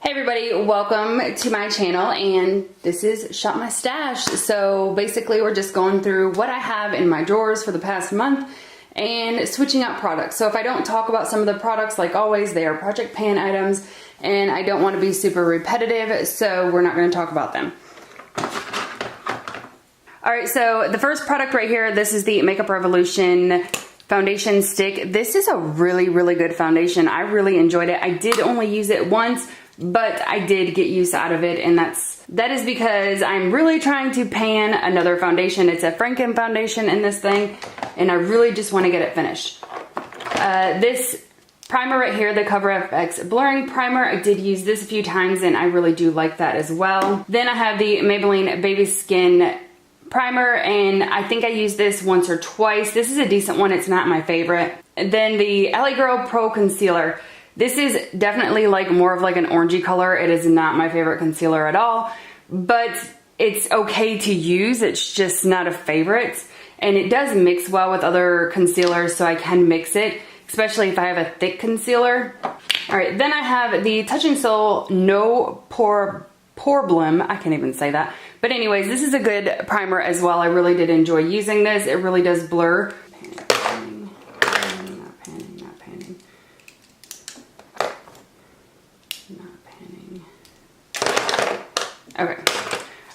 Hey everybody, welcome to my channel, and this is Shop My Stash. So basically we're just going through what I have in my drawers for the past month and switching out products. So if I don't talk about some of the products, like always, they are project pan items and I don't want to be super repetitive, so we're not going to talk about them. Alright, so the first product right here, this is the Makeup Revolution foundation stick. This is a really good foundation. I really enjoyed it. I did only use it once, but I did get use out of it, and that is because I'm really trying to pan another foundation. It's a Franken foundation in this thing, and I really just want to get it finished. This primer right here, the Cover FX Blurring Primer, I did use this a few times, and I really do like that as well. Then I have the Maybelline Baby Skin Primer, and I think I used this once or twice. This is a decent one. It's not my favorite. And then the LA Girl Pro Concealer. This is definitely like more of like an orangey color. It is not my favorite concealer at all, but it's okay to use. It's just not a favorite. And it does mix well with other concealers, so I can mix it, especially if I have a thick concealer. All right, then I have the Touch in Sol No Problem. I can't even say that. But anyways, this is a good primer as well. I really did enjoy using this. It really does blur. Okay.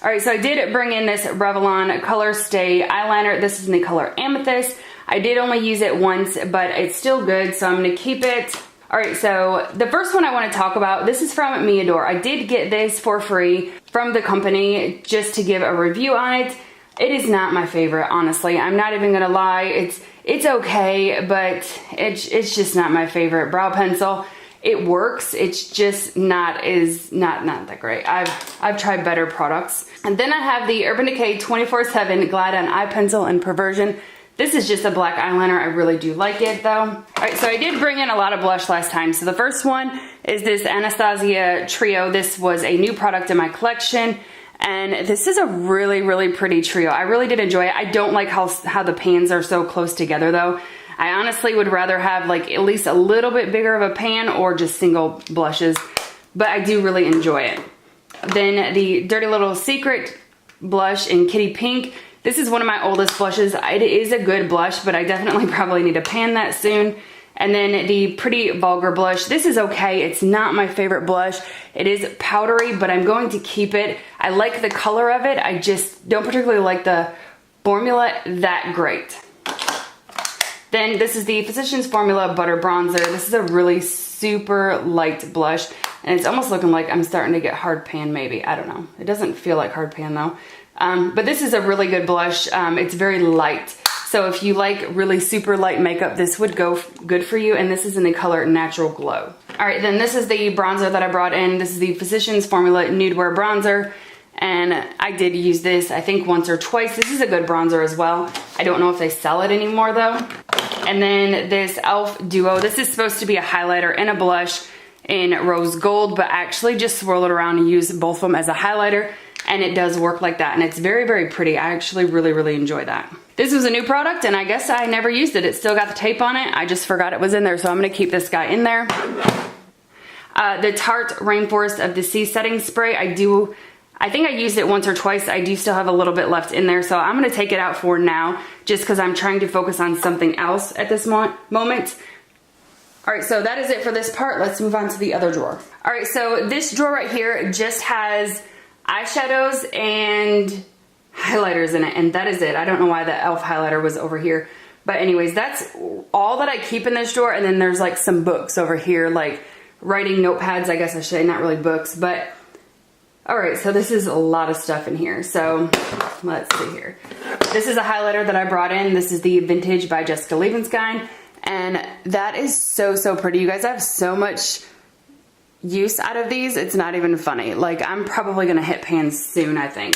Alright, so I did bring in this Revlon Color Stay eyeliner. This is in the color Amethyst. I did only use it once, but it's still good, so I'm going to keep it. Alright, so the first one I want to talk about, this is from Miador. I did get this for free from the company just to give a review on it. It is not my favorite, honestly. I'm not even going to lie. It's okay, but it's just not my favorite brow pencil. It works, it's just not that great. I've tried better products. And then I have the Urban Decay 24/7 Glide On Eye Pencil in Perversion. This is just a black eyeliner. I really do like it though. Alright, so I did bring in a lot of blush last time. So the first one is this Anastasia Trio. This was a new product in my collection, and this is a really pretty trio. I really did enjoy it. I don't like how the pans are so close together though. I honestly would rather have like at least a little bit bigger of a pan or just single blushes, but I do really enjoy it. Then the Dirty Little Secret blush in Kitty Pink. This is one of my oldest blushes. It is a good blush, but I definitely probably need to pan that soon. And then the Pretty Vulgar blush. This is okay. It's not my favorite blush. It is powdery, but I'm going to keep it. I like the color of it. I just don't particularly like the formula that great. Then this is the Physicians Formula Butter Bronzer. This is a really super light blush, and it's almost looking like I'm starting to get hard pan maybe. I don't know. It doesn't feel like hard pan though. But this is a really good blush. It's very light. So if you like really super light makeup, this would go good for you, and this is in the color Natural Glow. Alright, then this is the bronzer that I brought in. This is the Physicians Formula Nude Wear Bronzer. And I did use this, I think, once or twice. This is a good bronzer as well. I don't know if they sell it anymore though. And then this e.l.f. Duo. This is supposed to be a highlighter and a blush in rose gold, but I actually just swirl it around and use both of them as a highlighter, and it does work like that, and it's very pretty. I actually really enjoy that. This was a new product, and I guess I never used it. It still got the tape on it. I just forgot it was in there, so I'm going to keep this guy in there. The Tarte Rainforest of the Sea Setting Spray. I think I used it once or twice. I do still have a little bit left in there, so I'm going to take it out for now just because I'm trying to focus on something else at this moment. Alright, so that is it for this part. Let's move on to the other drawer. Alright, so this drawer right here just has eyeshadows and highlighters in it, and that is it. I don't know why the e.l.f. highlighter was over here. But anyways, that's all that I keep in this drawer, and then there's like some books over here, like writing notepads, I guess I should say, not really books, but alright, so this is a lot of stuff in here. So let's see here. This is a highlighter that I brought in. This is the Vintage by Jessica Liebenstein, and that is so pretty. You guys, I have so much use out of these. It's not even funny. Like, I'm probably gonna hit pans soon, I think.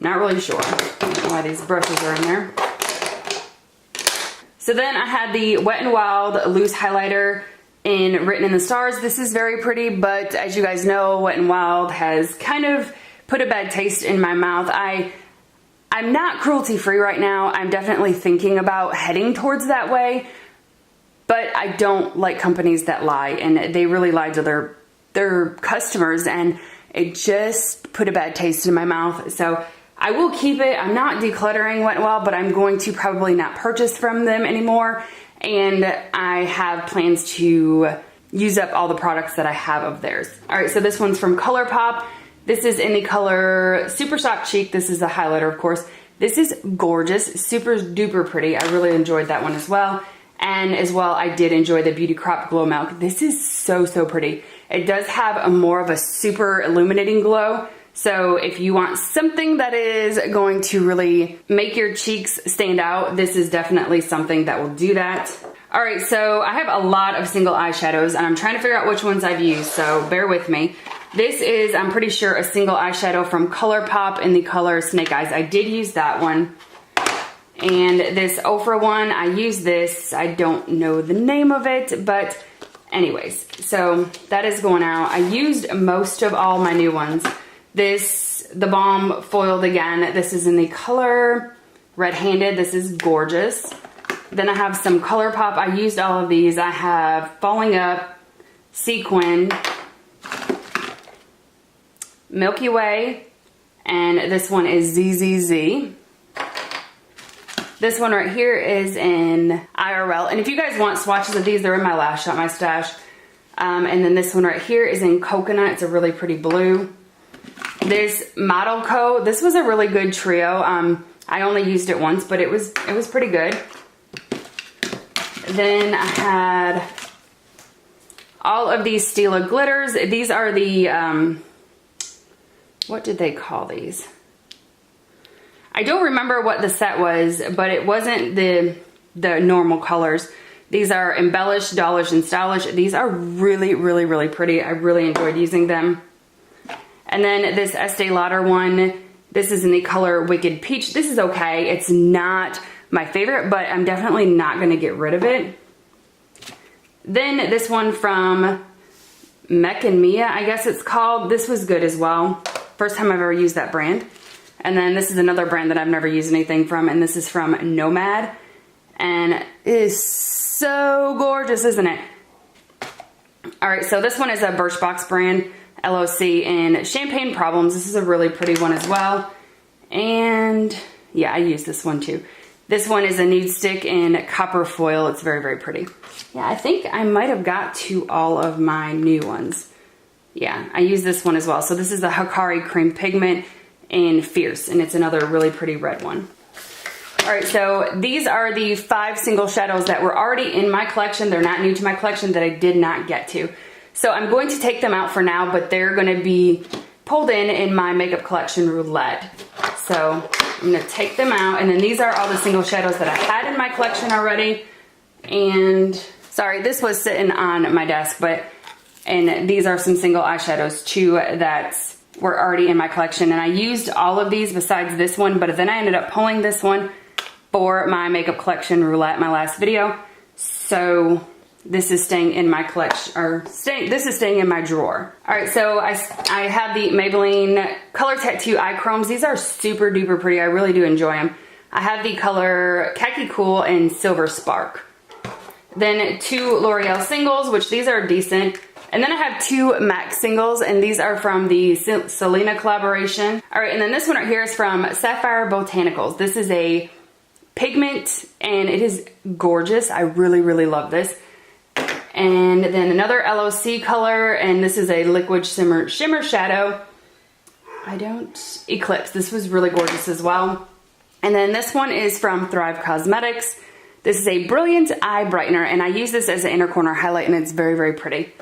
Not really sure. I don't know why these brushes are in there. So then I had the Wet n Wild loose highlighter in Written in the Stars. This is very pretty, but as you guys know, Wet n Wild has kind of put a bad taste in my mouth. I'm not cruelty free right now. I'm definitely thinking about heading towards that way, but I don't like companies that lie, and they really lied to their their customers, and it just put a bad taste in my mouth. So I will keep it. I'm not decluttering Wet n Wild, but I'm going to probably not purchase from them anymore. And I have plans to use up all the products that I have of theirs. All right, so this one's from ColourPop. This is in the color Super Shock Cheek. This is a highlighter, of course. This is gorgeous, super duper pretty. I really enjoyed that one as well. And as well, I did enjoy the Beauty Crop Glow Milk. This is so, so pretty. It does have a more of a super illuminating glow. So if you want something that is going to really make your cheeks stand out, this is definitely something that will do that. All right, so I have a lot of single eyeshadows and I'm trying to figure out which ones I've used, so bear with me. This is, I'm pretty sure, a single eyeshadow from ColourPop in the color Snake Eyes. I did use that one. And this Ofra one, I used this. I don't know the name of it, but anyways, so that is going out. I used most of all my new ones. This, the Balm Foiled again. This is in the color Red Handed. This is gorgeous. Then I have some ColourPop. I used all of these. I have Falling Up, Sequin, Milky Way, and this one is ZZZ. This one right here is in IRL. And if you guys want swatches of these, they're in my Lash Shop, my stash. And then this one right here is in Coconut. It's a really pretty blue. This Model Co. This was a really good trio. I only used it once, but it was pretty good. Then I had all of these Stila glitters. These are the, what did they call these? I don't remember what the set was, but it wasn't the normal colors. These are Embellish, Dollish, and Stylish. These are really, really, really pretty. I really enjoyed using them. And then this Estee Lauder one, this is in the color Wicked Peach. This is okay. It's not my favorite, but I'm definitely not going to get rid of it. Then this one from Mech and Mia, I guess it's called. This was good as well. First time I've ever used that brand. And then this is another brand that I've never used anything from, and this is from Nomad. And it is so gorgeous, isn't it? All right, so this one is a Birchbox brand, LOC, in Champagne Problems. This is a really pretty one as well. And yeah, I use this one too. This one is a nude stick in Copper Foil. It's very, very pretty. Yeah, I think I might have got to all of my new ones. Yeah, I use this one as well. So this is the Hikari Cream Pigment in Fierce, and it's another really pretty red one. All right, so these are the 5 single shadows that were already in my collection. They're not new to my collection that I did not get to. So I'm going to take them out for now, but they're going to be pulled in my makeup collection roulette. So I'm going to take them out, and then these are all the single shadows that I had in my collection already. And sorry, this was sitting on my desk, and these are some single eyeshadows too that were already in my collection. And I used all of these besides this one, but then I ended up pulling this one for my makeup collection roulette, my last video. So this is staying in my collection, this is staying in my drawer. All right, so I have the Maybelline Color Tattoo Eye Chromes. These are super duper pretty. I really do enjoy them. I have the color Khaki Cool and Silver Spark. Then 2 L'Oreal singles, which these are decent. And then I have 2 MAC singles, and these are from the Selena collaboration. All right, and then this one right here is from Sapphire Botanicals. This is a pigment, and it is gorgeous. I really, really love this. And then another LOC color, and this is a liquid shimmer shadow. Eclipse. This was really gorgeous as well. And then this one is from Thrive Cosmetics. This is a Brilliant Eye Brightener, and I use this as an inner corner highlight, and it's very, very pretty.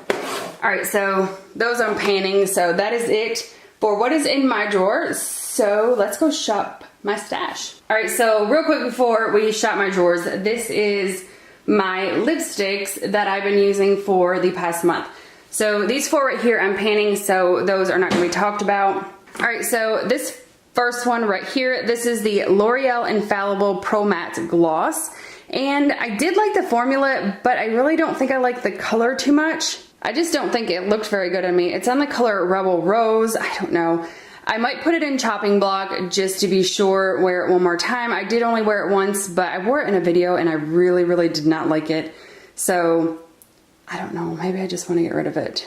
All right, so those I'm panning. So that is it for what is in my drawer. So let's go shop my stash. All right, so real quick before we shop my drawers, this is my lipsticks that I've been using for the past month. So these 4 right here I'm panning, so those are not gonna be talked about. All right, so this first one right here, this is the L'Oreal Infallible Pro Matte Gloss. And I did like the formula, but I really don't think I like the color too much. I just don't think it looked very good on me. It's on the color Rebel Rose. I don't know. I might put it in chopping block just to be sure, wear it one more time. I did only wear it once, but I wore it in a video and I really, really did not like it. So I don't know, maybe I just want to get rid of it.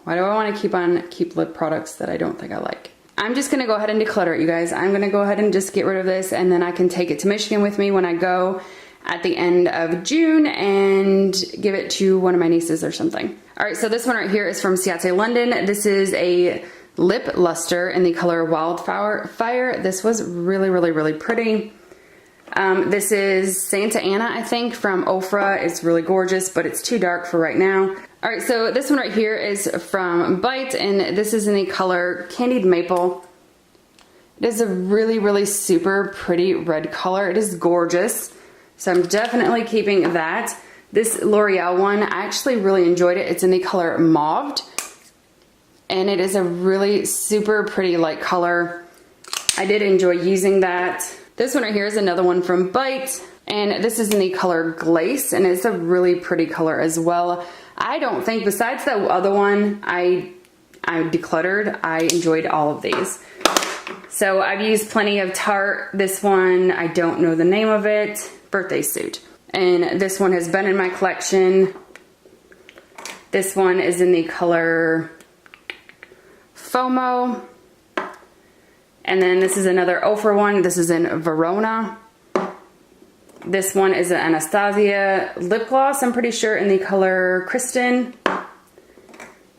Why do I want to keep lip products that I don't think I like? I'm just gonna go ahead and declutter it, you guys. I'm gonna go ahead and just get rid of this, and then I can take it to Michigan with me when I go at the end of June and give it to one of my nieces or something. All right, so this one right here is from Ciate London. This is a lip luster in the color Wildfire. This was really, really, really pretty. This is Santa Ana, I think, from Ofra. It's really gorgeous, but it's too dark for right now. All right, so this one right here is from Bite, and this is in the color Candied Maple. It is a really, really super pretty red color. It is gorgeous. So I'm definitely keeping that. This L'Oreal one, I actually really enjoyed it. It's in the color Mauved, and it is a really super pretty light color. I did enjoy using that. This one right here is another one from Bite, and this is in the color Glace, and it's a really pretty color as well. I don't think, besides that other one I decluttered, I enjoyed all of these. So I've used plenty of Tarte. This one, I don't know the name of it. Birthday Suit. And this one has been in my collection. This one is in the color FOMO. And then this is another Ofra one. This is in Verona. This one is an Anastasia lip gloss, I'm pretty sure, in the color Kristen.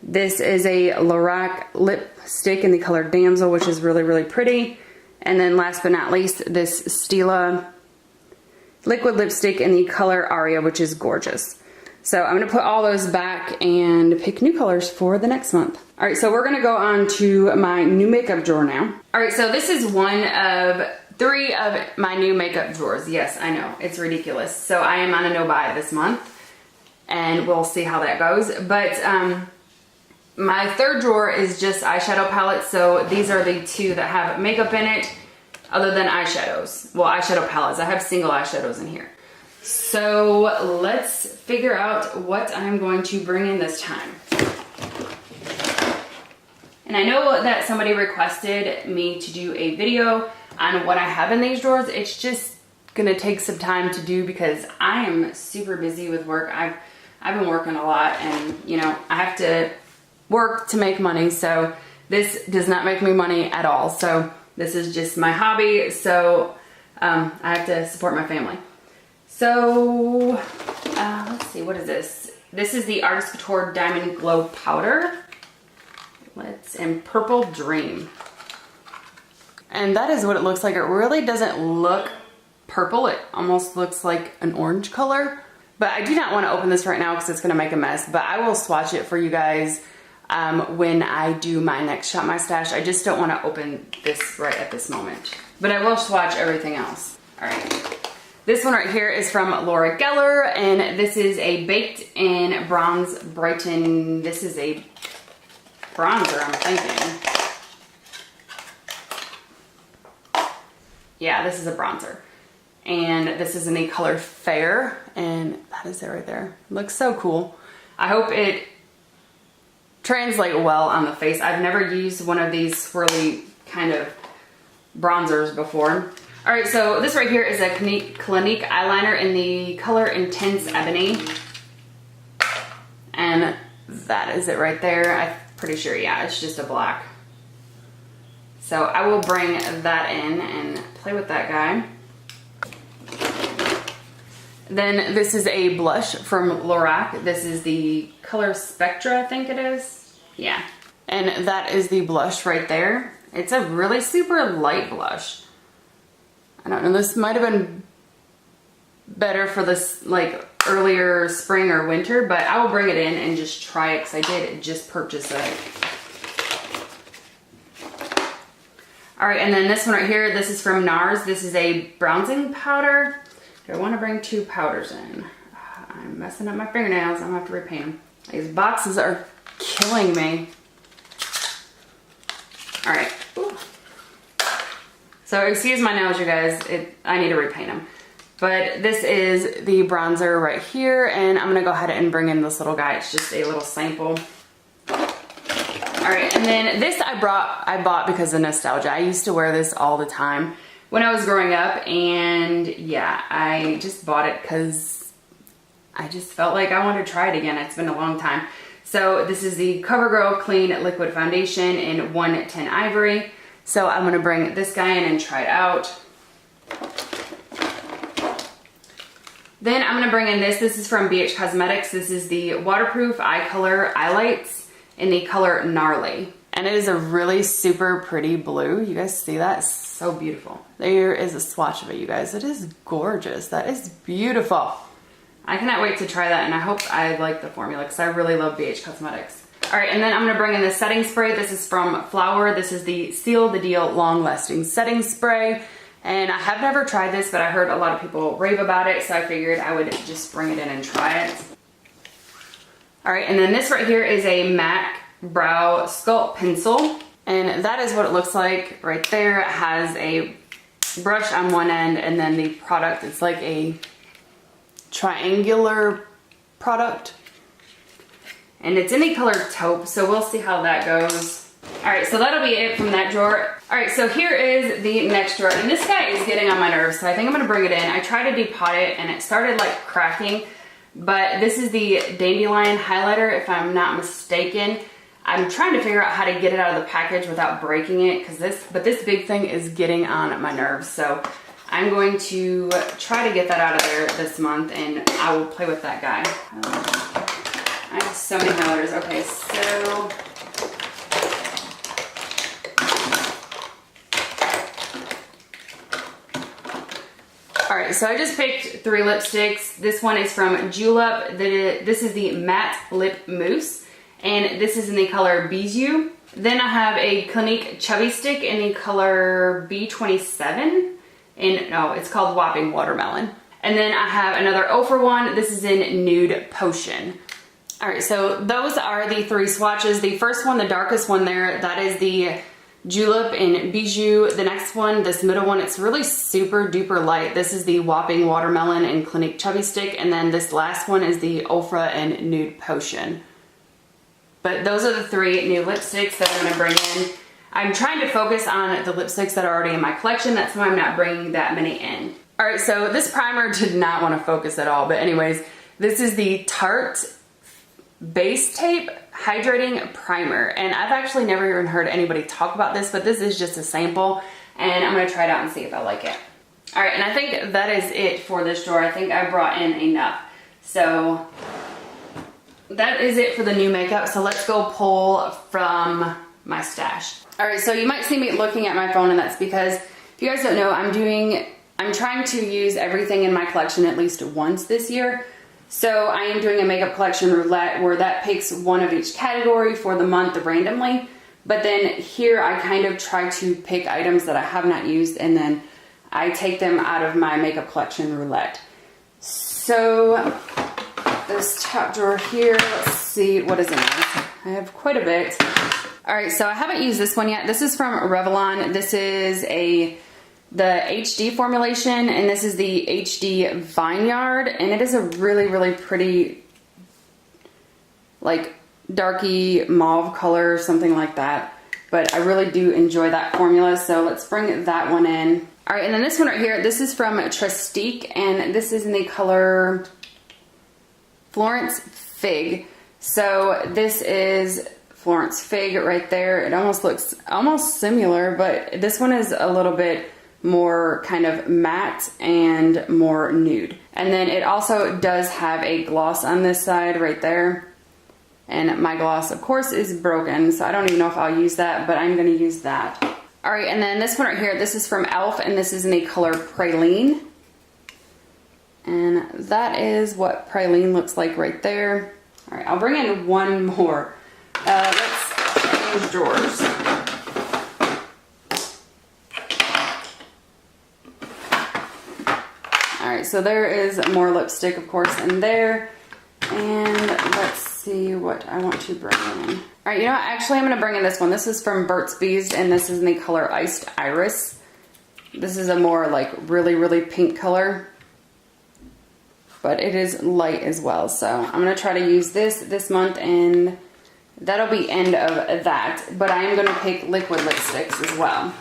This is a Lorac lipstick in the color Damsel, which is really, really pretty. And then last but not least, this Stila liquid lipstick in the color Aria, which is gorgeous. So I'm gonna put all those back and pick new colors for the next month. All right, so we're gonna go on to my new makeup drawer now. All right, so this is one of 3 of my new makeup drawers. Yes, I know, it's ridiculous. So I am on a no-buy this month, and we'll see how that goes. But my 3rd drawer is just eyeshadow palettes. So these are the 2 that have makeup in it, other than eyeshadows. Well, eyeshadow palettes. I have single eyeshadows in here. So let's figure out what I'm going to bring in this time. And I know that somebody requested me to do a video on what I have in these drawers. It's just gonna take some time to do because I am super busy with work. I've been working a lot, and you know, I have to work to make money, so this does not make me money at all. So this is just my hobby, so I have to support my family. So let's see, what is this? This is the Artist Couture Diamond Glow Powder. Let's in Purple Dream. And that is what it looks like. It really doesn't look purple. It almost looks like an orange color. But I do not want to open this right now because it's going to make a mess. But I will swatch it for you guys when I do my next Shop My Stash. I just don't want to open this right at this moment. But I will swatch everything else. All right. This one right here is from Laura Geller. And this is a Baked in Bronze Brighten. This is a bronzer, I'm thinking. Yeah, this is a bronzer. And this is in the color Fair, and that is it right there. It looks so cool. I hope it translates well on the face. I've never used one of these swirly kind of bronzers before. All right, so this right here is a Clinique eyeliner in the color Intense Ebony. And that is it right there. I'm pretty sure, yeah, it's just a black. So I will bring that in and play with that guy. Then this is a blush from Lorac. This is the color Spectra, I think it is. Yeah. And that is the blush right there. It's a really super light blush. I don't know, this might have been better for this like earlier spring or winter, but I will bring it in and just try it because I did just purchase it. All right, and then this one right here, this is from NARS. This is a bronzing powder. Do I want to bring 2 powders in? I'm messing up my fingernails. I'm gonna have to repaint them. These boxes are killing me. All right. Ooh. So excuse my nails, you guys. I need to repaint them. But this is the bronzer right here, and I'm gonna go ahead and bring in this little guy. It's just a little sample. All right, and then this I bought because of nostalgia. I used to wear this all the time when I was growing up, and yeah, I just bought it because I just felt like I wanted to try it again. It's been a long time. So this is the CoverGirl Clean Liquid Foundation in 110 Ivory. So I'm gonna bring this guy in and try it out. Then I'm gonna bring in this. This is from BH Cosmetics. This is the Waterproof Eye Color Eyelights in the color Gnarly. And it is a really super pretty blue. You guys see that? It's so beautiful. There is a swatch of it, you guys. It is gorgeous. That is beautiful. I cannot wait to try that, and I hope I like the formula because I really love BH Cosmetics. All right, and then I'm gonna bring in the setting spray. This is from Flower. This is the Seal the Deal Long Lasting Setting Spray. And I have never tried this, but I heard a lot of people rave about it, so I figured I would just bring it in and try it. All right, and then this right here is a MAC Brow Sculpt Pencil. And that is what it looks like right there. It has a brush on one end, and then the product, it's like a triangular product, and it's in the color taupe, so we'll see how that goes. All right, so that'll be it from that drawer. All right, so here is the next drawer, and this guy is getting on my nerves, so I think I'm gonna bring it in. I tried to depot it and it started like cracking, but this is the Dandelion highlighter, if I'm not mistaken. I'm trying to figure out how to get it out of the package without breaking it, but this big thing is getting on my nerves, so I'm going to try to get that out of there this month, and I will play with that guy. I have so many highlighters. Okay, so all right, so I just picked 3 lipsticks. This one is from Julep. This is the Matte Lip Mousse, and this is in the color Bijou. Then I have a Clinique Chubby Stick in the color B27. And no, it's called Whopping Watermelon. And then I have another Ofra one. This is in Nude Potion. All right, so those are the 3 swatches. The first one, the darkest one there, that is the Julep in Bijou. The next one, this middle one, it's really super duper light. This is the Whopping Watermelon and Clinique Chubby Stick. And then this last one is the Ofra and Nude Potion. But those are the 3 new lipsticks that I'm gonna bring in. I'm trying to focus on the lipsticks that are already in my collection. That's why I'm not bringing that many in. All right, so this primer did not want to focus at all. But anyways, this is the Tarte Base Tape Hydrating Primer. And I've actually never even heard anybody talk about this, but this is just a sample. And I'm going to try it out and see if I like it. All right, and I think that is it for this drawer. I think I brought in enough. So that is it for the new makeup. So let's go pull from my stash. All right, so you might see me looking at my phone, and that's because, if you guys don't know, I'm trying to use everything in my collection at least once this year. So I am doing a makeup collection roulette where that picks one of each category for the month randomly. But then here I kind of try to pick items that I have not used, and then I take them out of my makeup collection roulette. So this top drawer here, let's see, what is in this? I have quite a bit. All right, so I haven't used this one yet. This is from Revlon. This is the HD formulation, and this is the HD Vineyard, and it is a really, really pretty, like, darky mauve color, something like that. But I really do enjoy that formula, so let's bring that one in. All right, and then this one right here, this is from Trestique, and this is in the color Florence Fig. So this is Florence Fig right there. It almost looks almost similar, but this one is a little bit more kind of matte and more nude. And then it also does have a gloss on this side right there. And my gloss, of course, is broken, so I don't even know if I'll use that, but I'm gonna use that. All right, and then this one right here, this is from e.l.f. and this is in the color Praline. And that is what Praline looks like right there. All right, I'll bring in one more. Let's change drawers. All right, so there is more lipstick, of course, in there. And let's see what I want to bring in. All right, you know what? Actually, I'm going to bring in this one. This is from Burt's Bees, and this is in the color Iced Iris. This is a more, like, really, really pink color. But it is light as well. So I'm going to try to use this month, and that'll be end of that. But I am going to pick liquid lipsticks as well.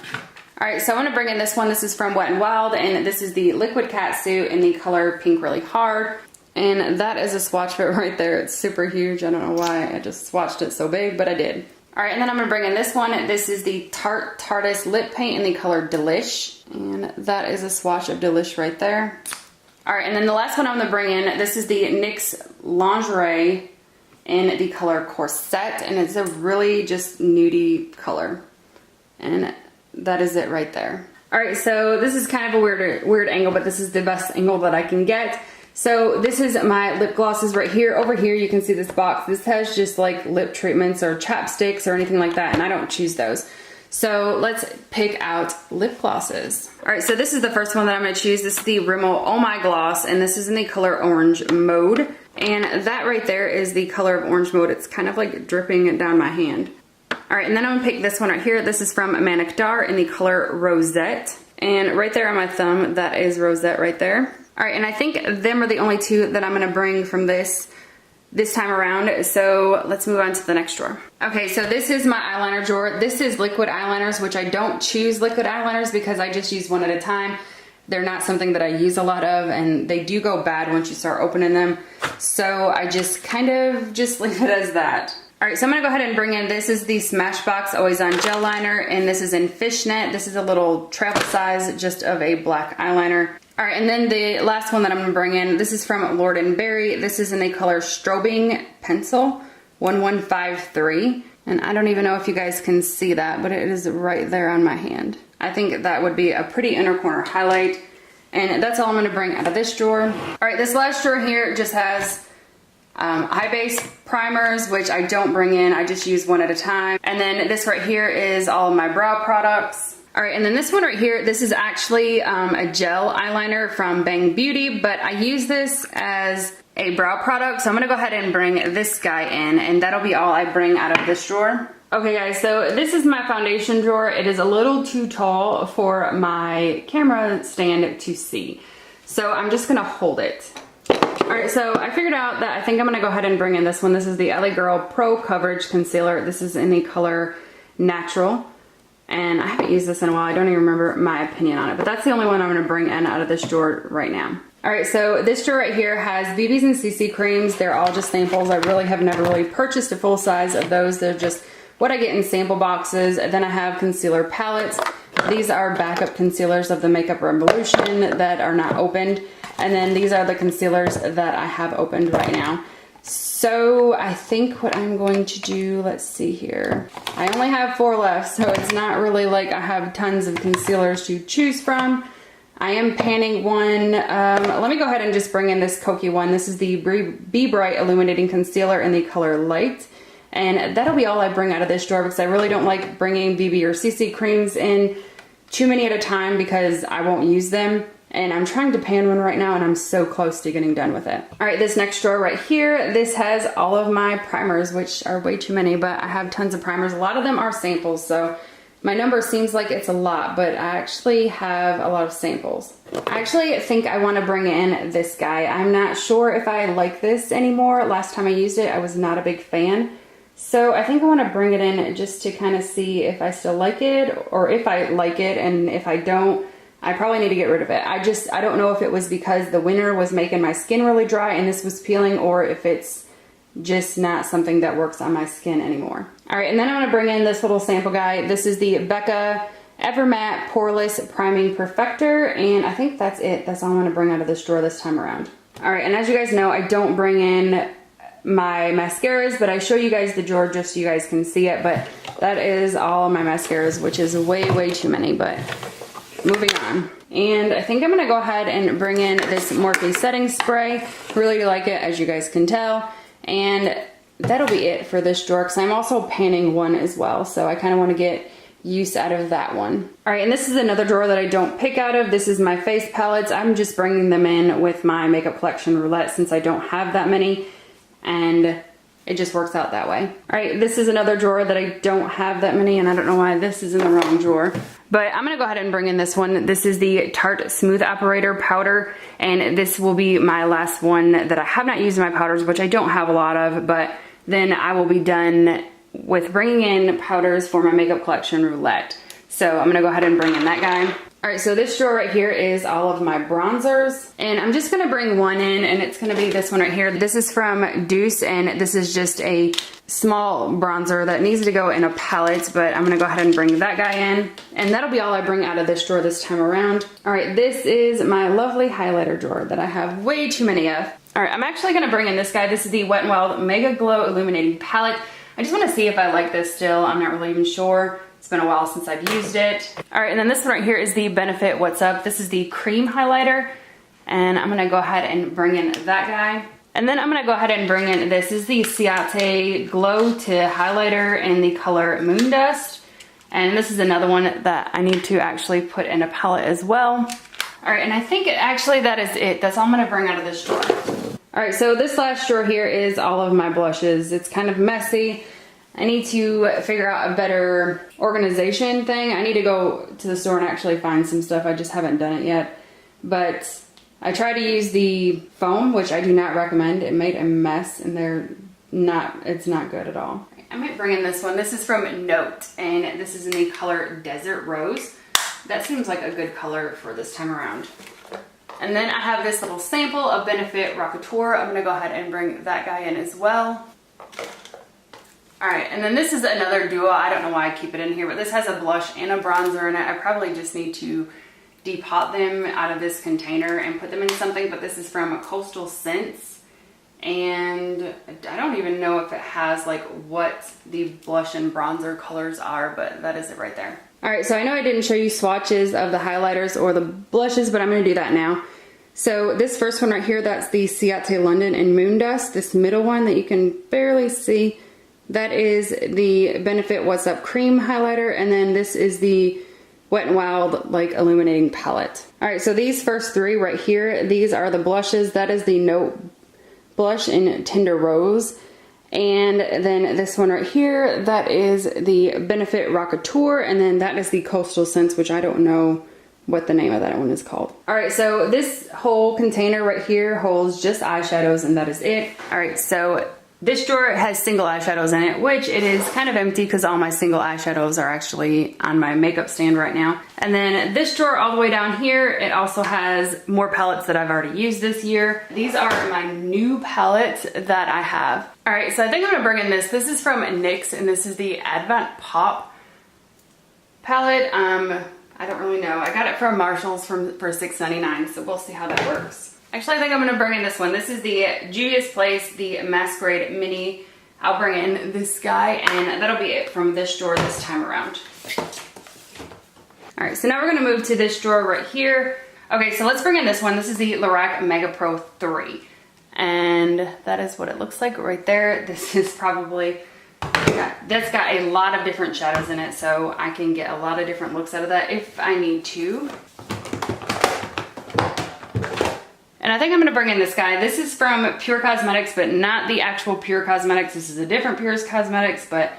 All right, so I'm going to bring in this one. This is from Wet n Wild, and this is the Liquid Catsuit in the color Pink Really Hard. And that is a swatch of it right there. It's super huge. I don't know why I just swatched it so big, but I did. All right, and then I'm gonna bring in this one. This is the Tarte Tarteist Lip Paint in the color Delish. And that is a swatch of Delish right there. All right, and then the last one I'm gonna bring in, this is the NYX Lingerie in the color Corset. And it's a really just nudie color. And that is it right there. All right, so this is kind of a weird angle, but this is the best angle that I can get. So this is my lip glosses right here. Over here, you can see this box. This has just like lip treatments or chapsticks or anything like that, and I don't choose those. So let's pick out lip glosses. All right, so this is the first one that I'm gonna choose. This is the Rimmel Oh My Gloss, and this is in the color Orange Mode. And that right there is the color of Orange Mode. It's kind of like dripping down my hand. All right, and then I'm gonna pick this one right here. This is from Manic Dart in the color Rosette. And right there on my thumb, that is Rosette right there. All right, and I think them are the only two that I'm gonna bring from this time around. So let's move on to the next drawer. Okay, so this is my eyeliner drawer. This is liquid eyeliners, which I don't choose liquid eyeliners because I just use one at a time. They're not something that I use a lot of, and they do go bad once you start opening them. So I just kind of just leave it as that. All right, so I'm gonna go ahead and bring in, this is the Smashbox Always On Gel Liner, and this is in Fishnet. This is a little travel size just of a black eyeliner. All right, and then the last one that I'm gonna bring in, this is from Lord & Berry. This is in the color Strobing Pencil 1153. And I don't even know if you guys can see that, but it is right there on my hand. I think that would be a pretty inner corner highlight. And that's all I'm gonna bring out of this drawer. All right, this last drawer here just has eye base primers, which I don't bring in. I just use one at a time. And then this right here is all of my brow products. All right, and then this one right here, this is actually a gel eyeliner from Bang Beauty, but I use this as a brow product, so I'm gonna go ahead and bring this guy in, and that'll be all I bring out of this drawer. Okay guys, so this is my foundation drawer. It is a little too tall for my camera stand to see, so I'm just gonna hold it. All right, so I figured out that I think I'm gonna go ahead and bring in this one. This is the LA Girl Pro Coverage Concealer. This is in the color Natural. And I haven't used this in a while. I don't even remember my opinion on it, but that's the only one I'm gonna bring in out of this drawer right now. All right, so this drawer right here has BBs and CC creams. They're all just samples. I really have never really purchased a full size of those. They're just what I get in sample boxes. And then I have concealer palettes. These are backup concealers of the Makeup Revolution that are not opened. And then these are the concealers that I have opened right now. So I think what I'm going to do, let's see here. I only have 4 left, so it's not really like I have tons of concealers to choose from. I am panning one. Let me go ahead and just bring in this Kokie one. This is the Be Bright Illuminating Concealer in the color Light. And that'll be all I bring out of this drawer because I really don't like bringing BB or CC creams in too many at a time because I won't use them. And I'm trying to pan one right now and I'm so close to getting done with it. All right, this next drawer right here, this has all of my primers, which are way too many, but I have tons of primers. A lot of them are samples, so my number seems like it's a lot, but I actually have a lot of samples. I actually think I want to bring in this guy. I'm not sure if I like this anymore. Last time I used it, I was not a big fan. So I think I want to bring it in just to kind of see if I still like it or if I like it, and if I don't, I probably need to get rid of it. I don't know if it was because the winter was making my skin really dry and this was peeling, or if it's just not something that works on my skin anymore. All right, and then I'm gonna bring in this little sample guy. This is the Becca Evermatte Poreless Priming Perfector, and I think that's it. That's all I'm gonna bring out of this drawer this time around. All right, and as you guys know, I don't bring in my mascaras, but I show you guys the drawer just so you guys can see it, but that is all of my mascaras, which is way too many, but moving on. And I think I'm gonna go ahead and bring in this Morphe setting spray. Really like it, as you guys can tell. And that'll be it for this drawer, because I'm also panning one as well. So I kind of want to get use out of that one. All right, and this is another drawer that I don't pick out of. This is my face palettes. I'm just bringing them in with my Makeup Collection Roulette since I don't have that many. And it just works out that way. All right, this is another drawer that I don't have that many, and I don't know why this is in the wrong drawer. But I'm gonna go ahead and bring in this one. This is the Tarte Smooth Operator Powder, and this will be my last one that I have not used in my powders, which I don't have a lot of, but then I will be done with bringing in powders for my Makeup Collection Roulette. So I'm gonna go ahead and bring in that guy. All right, so this drawer right here is all of my bronzers, and I'm just gonna bring one in, and it's gonna be this one right here. This is from Deuce, and this is just a small bronzer that needs to go in a palette, but I'm gonna go ahead and bring that guy in, and that'll be all I bring out of this drawer this time around. All right, this is my lovely highlighter drawer that I have way too many of. All right, I'm actually gonna bring in this guy. This is the Wet n Wild Mega Glow Illuminating Palette. I just wanna see if I like this still. I'm not really even sure. It's been a while since I've used it. All right, and then this one right here is the Benefit What's Up. This is the cream highlighter, and I'm gonna go ahead and bring in that guy. And then I'm gonna go ahead and bring in, this is the Ciate Glow to highlighter in the color Moon Dust. And this is another one that I need to actually put in a palette as well. All right, and I think actually that is it. That's all I'm gonna bring out of this drawer. All right, so this last drawer here is all of my blushes. It's kind of messy. I need to figure out a better organization thing. I need to go to the store and actually find some stuff. I just haven't done it yet. But I tried to use the foam, which I do not recommend. It made a mess, and it's not good at all. I might bring in this one. This is from Note, and this is in the color Desert Rose. That seems like a good color for this time around. And then I have this little sample of Benefit Rockateur. I'm gonna go ahead and bring that guy in as well. All right, and then this is another duo. I don't know why I keep it in here, but this has a blush and a bronzer in it. I probably just need to depot them out of this container and put them in something, but this is from Coastal Scents. And I don't even know if it has like what the blush and bronzer colors are, but that is it right there. All right, so I know I didn't show you swatches of the highlighters or the blushes, but I'm gonna do that now. So this first one right here, that's the Ciate London and Moon Dust. This middle one that you can barely see, that is the Benefit What's Up Cream highlighter, and then this is the Wet n Wild like illuminating palette. All right, so these first three right here, these are the blushes. That is the Note blush in Tender Rose, and then this one right here, that is the Benefit Rockateur, and then that is the Coastal Scents, which I don't know what the name of that one is called. All right, so this whole container right here holds just eyeshadows, and that is it. All right, so this drawer has single eyeshadows in it, which it is kind of empty because all my single eyeshadows are actually on my makeup stand right now. And then this drawer all the way down here, it also has more palettes that I've already used this year. These are my new palettes that I have. All right, so I think I'm gonna bring in this. This is from NYX, and this is the Advent Pop palette. I don't really know. I got it from Marshall's for $6.99, so we'll see how that works. Actually, I think I'm gonna bring in this one. This is the Juvia's Place, the Masquerade Mini. I'll bring in this guy, and that'll be it from this drawer this time around. All right, so now we're gonna move to this drawer right here. Okay, so let's bring in this one. This is the Lorac Mega Pro 3. And that is what it looks like right there. This is probably, that's got a lot of different shadows in it, so I can get a lot of different looks out of that if I need to. And I think I'm gonna bring in this guy. This is from Pure Cosmetics, but not the actual Pure Cosmetics. This is a different Pure Cosmetics, but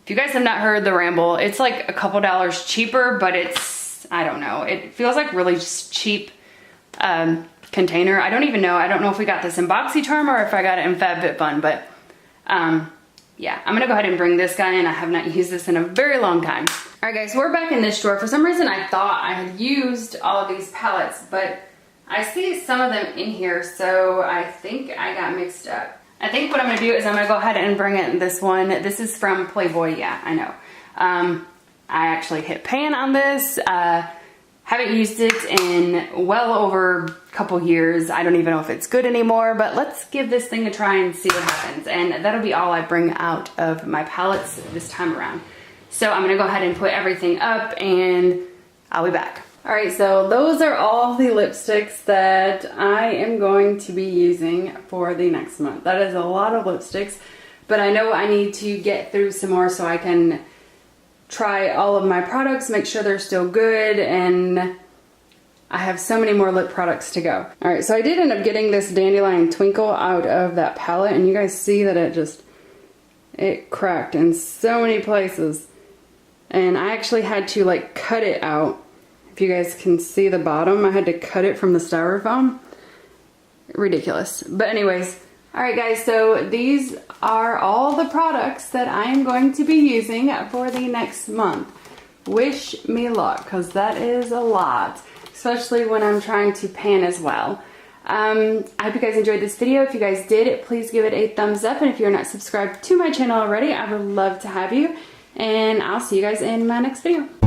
if you guys have not heard the ramble, it's like a couple dollars cheaper, but it's, I don't know. It feels like really just cheap container. I don't even know. I don't know if we got this in BoxyCharm or if I got it in FabFitFun, but yeah, I'm gonna go ahead and bring this guy in. I have not used this in a very long time. All right, guys, we're back in this drawer. For some reason, I thought I had used all of these palettes, but I see some of them in here, so I think I got mixed up. I think what I'm gonna do is I'm gonna go ahead and bring in this one. This is from Playboy, yeah, I know. I actually hit pan on this. Haven't used it in well over a couple years. I don't even know if it's good anymore, but let's give this thing a try and see what happens. And that'll be all I bring out of my palettes this time around. So I'm gonna go ahead and put everything up and I'll be back. All right, so those are all the lipsticks that I am going to be using for the next month. That is a lot of lipsticks, but I know I need to get through some more so I can try all of my products, make sure they're still good, and I have so many more lip products to go. All right, so I did end up getting this Dandelion Twinkle out of that palette, and you guys see that it cracked in so many places. And I actually had to like cut it out. If you guys can see the bottom, I had to cut it from the styrofoam. Ridiculous. But anyways, all right guys, so these are all the products that I am going to be using for the next month. wish me luck, because that is a lot, especially when I'm trying to pan as well. I hope you guys enjoyed this video. If you guys did, please give it a thumbs up, and if you're not subscribed to my channel already, I would love to have you, and I'll see you guys in my next video.